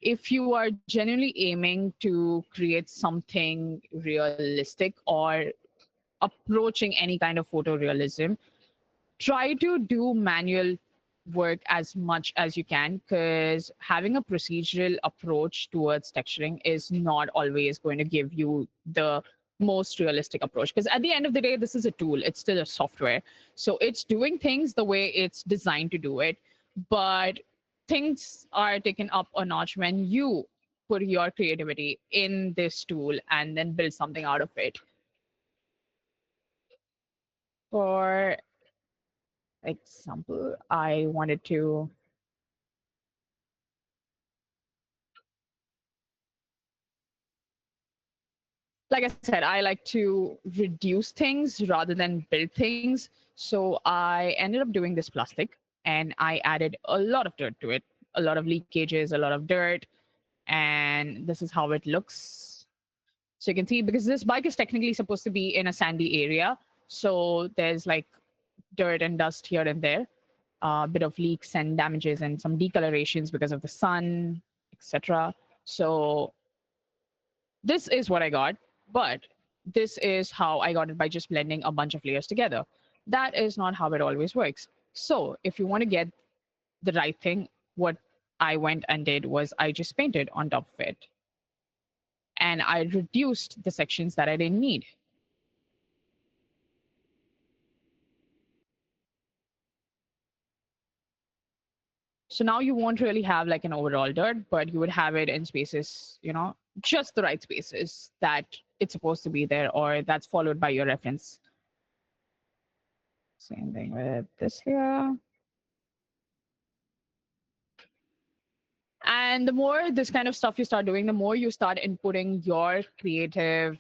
if you are genuinely aiming to create something realistic or approaching any kind of photorealism, try to do manual work as much as you can, because having a procedural approach towards texturing is not always going to give you the most realistic approach, because at the end of the day, this is a tool, it's still a software, so it's doing things the way it's designed to do it. But things are taken up a notch when you put your creativity in this tool and then build something out of it. For example, I wanted to, like I said, I like to reduce things rather than build things. So I ended up doing this plastic, and I added a lot of dirt to it, a lot of leakages, a lot of dirt, and this is how it looks. So you can see, because this bike is technically supposed to be in a sandy area, so there's like dirt and dust here and there, a bit of leaks and damages and some decolorations because of the sun, etc. So this is what I got, but this is how I got it by just blending a bunch of layers together. That is not how it always works. So if you want to get the right thing, what I went and did was I just painted on top of it. And I reduced the sections that I didn't need. So now you won't really have like an overall dirt, but you would have it in spaces, just the right spaces that it's supposed to be there, or that's followed by your reference. Same thing with this here. And the more this kind of stuff you start doing, the more you start inputting your creative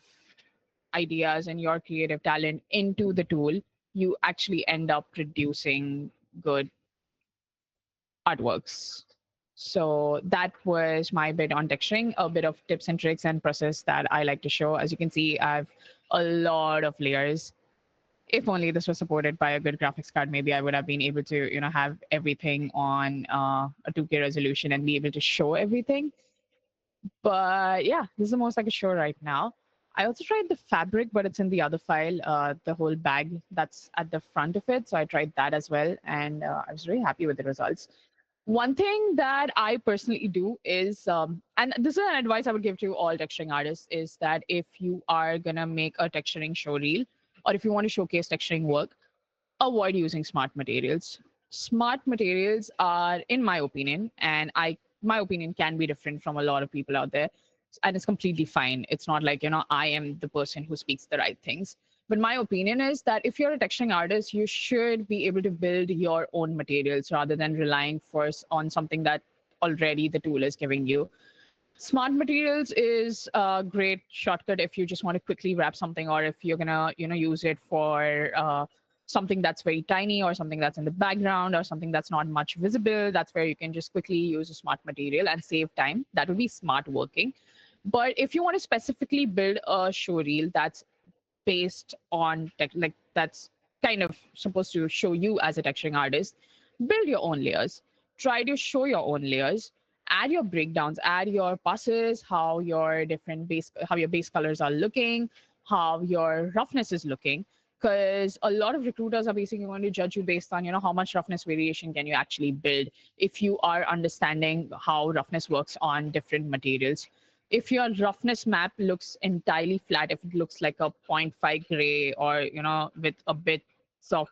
ideas and your creative talent into the tool, you actually end up producing good artworks. So that was my bit on texturing, a bit of tips and tricks and process that I like to show. As you can see, I have a lot of layers. If only this was supported by a good graphics card, maybe I would have been able to, have everything on a 2K resolution and be able to show everything. But yeah, this is the most I could show right now. I also tried the fabric, but it's in the other file, the whole bag that's at the front of it. So I tried that as well, and I was really happy with the results. One thing that I personally do is, and this is an advice I would give to all texturing artists, is that if you are going to make a texturing show reel, or if you want to showcase texturing work, avoid using smart materials. Smart materials are, in my opinion, and my opinion can be different from a lot of people out there, and it's completely fine. It's not like, I am the person who speaks the right things. But my opinion is that if you're a texturing artist, you should be able to build your own materials rather than relying first on something that already the tool is giving you. Smart materials is a great shortcut if you just want to quickly wrap something, or if you're gonna use it for something that's very tiny, or something that's in the background, or something that's not much visible. That's where you can just quickly use a smart material and save time. That would be smart working. But if you want to specifically build a show reel that's based on that's kind of supposed to show you as a texturing artist. Build your own layers. Try to show your own layers. Add your breakdowns, add your passes, how your base colors are looking, how your roughness is looking. Because a lot of recruiters are basically going to judge you based on, how much roughness variation can you actually build if you are understanding how roughness works on different materials. If your roughness map looks entirely flat, if it looks like a zero point 0.5 gray or with a bit of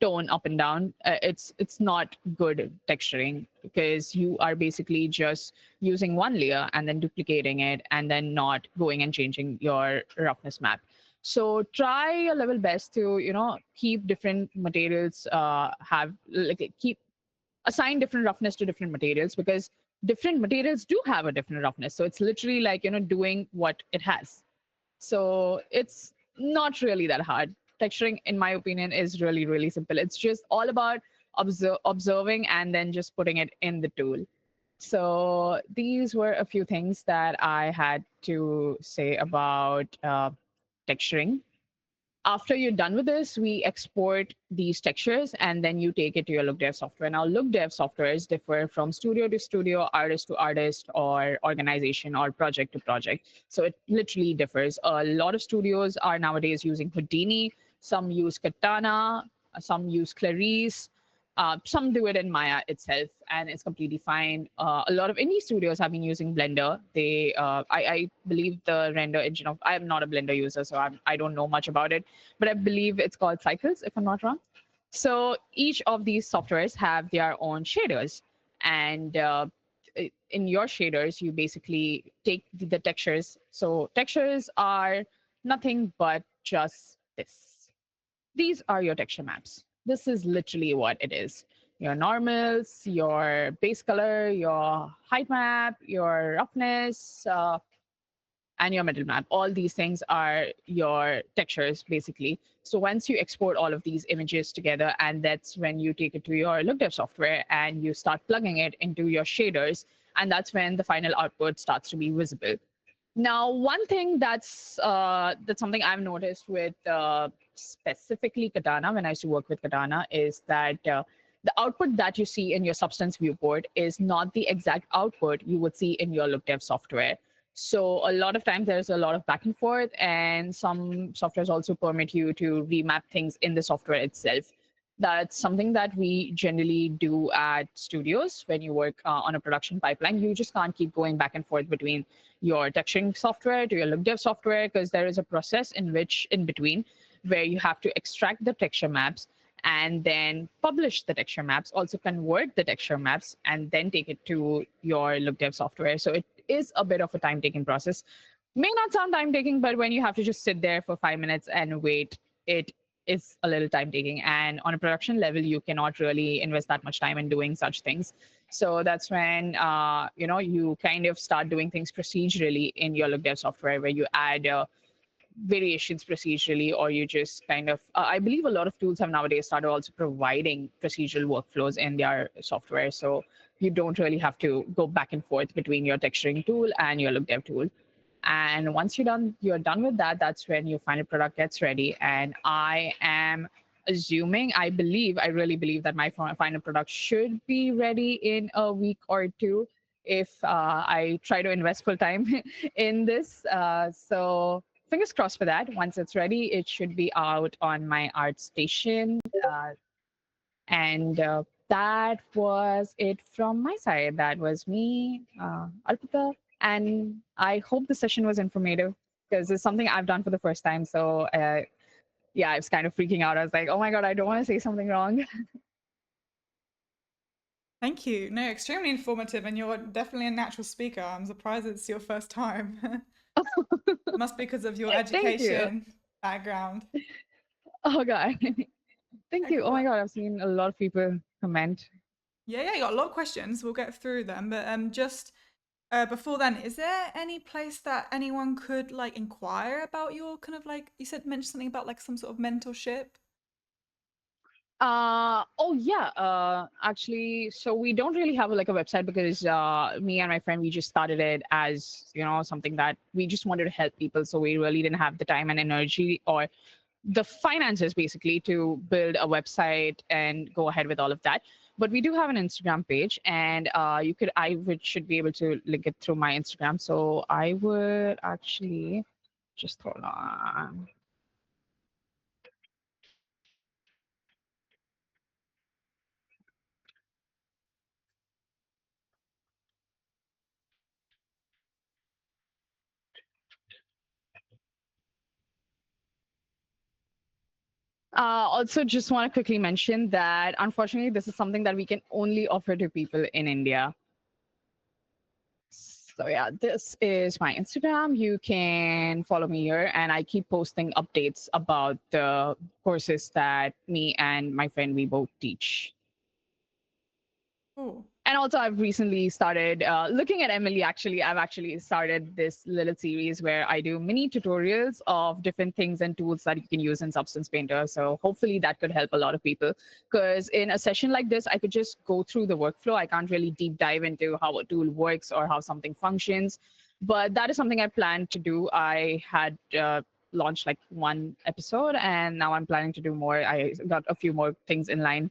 tone up and down, it's not good texturing because you are basically just using one layer and then duplicating it and then not going and changing your roughness map. So try your level best to keep different materials have like keep assign different roughness to different materials because different materials do have a different roughness. So it's literally like doing what it has. So it's not really that hard. Texturing, in my opinion, is really, really simple. It's just all about observing and then just putting it in the tool. So these were a few things that I had to say about texturing. After you're done with this, we export these textures and then you take it to your LookDev software. Now, LookDev softwares differ from studio to studio, artist to artist, or organization or project to project. So it literally differs. A lot of studios are nowadays using Houdini, some use Katana, some use Clarice, some do it in Maya itself, and it's completely fine. A lot of indie studios have been using Blender. I believe the render engine of. I am not a Blender user, so I don't know much about it, but I believe it's called Cycles, if I'm not wrong. So each of these softwares have their own shaders, and in your shaders, you basically take the textures. So textures are nothing but just this. These are your texture maps. This is literally what it is. Your normals, your base color, your height map, your roughness, and your middle map. All these things are your textures, basically. So once you export all of these images together, and that's when you take it to your LookDev software and you start plugging it into your shaders, and that's when the final output starts to be visible. Now, one thing that's something I've noticed with specifically Katana when I used to work with Katana is that the output that you see in your substance viewport is not the exact output you would see in your LookDev software. So a lot of times there's a lot of back and forth, and some softwares also permit you to remap things in the software itself. That's something that we generally do at studios when you work on a production pipeline. You just can't keep going back and forth between your texturing software to your LookDev software because there is a process in between where you have to extract the texture maps and then publish the texture maps, also convert the texture maps, and then take it to your LookDev software. So it is a bit of a time-taking process. May not sound time-taking, but when you have to just sit there for 5 minutes and wait, it is a little time-taking. And on a production level, you cannot really invest that much time in doing such things. So that's when you kind of start doing things procedurally in your LookDev software, where you add variations procedurally, or you just kind of I believe a lot of tools have nowadays started also providing procedural workflows in their software, so you don't really have to go back and forth between your texturing tool and your LookDev tool. And once you're done with that, that's when your final product gets ready. And I am assuming, I really believe that my final product should be ready in a week or two if I try to invest full time in this. So fingers crossed for that. Once it's ready, it should be out on my art station. And that was it from my side. That was me, Arpita. And I hope the session was informative because it's something I've done for the first time. So yeah, I was kind of freaking out. I was like, oh my God, I don't want to say something wrong. Thank you. No, extremely informative, and you're definitely a natural speaker. I'm surprised it's your first time. Must be because of your education background. Oh God. Thank you. Oh my God, I've seen a lot of people comment. Yeah, you got a lot of questions. We'll get through them, but just before then, is there any place that anyone could like inquire about your kind of like mentioned something about like some sort of mentorship? Oh yeah, actually, so we don't really have like a website because me and my friend, we just started it as something that we just wanted to help people, so we really didn't have the time and energy or the finances basically to build a website and go ahead with all of that. But we do have an Instagram page, and I would should be able to link it through my Instagram. So I would actually just hold on. Also, just want to quickly mention that unfortunately, this is something that we can only offer to people in India. So yeah, this is my Instagram. You can follow me here, and I keep posting updates about the courses that me and my friend we both teach. Cool. And also, I've recently started looking at Emily. Actually, I've actually started this little series where I do mini tutorials of different things and tools that you can use in Substance Painter. So hopefully that could help a lot of people. Because in a session like this, I could just go through the workflow. I can't really deep dive into how a tool works or how something functions. But that is something I plan to do. I had launched like one episode, and now I'm planning to do more. I got a few more things in line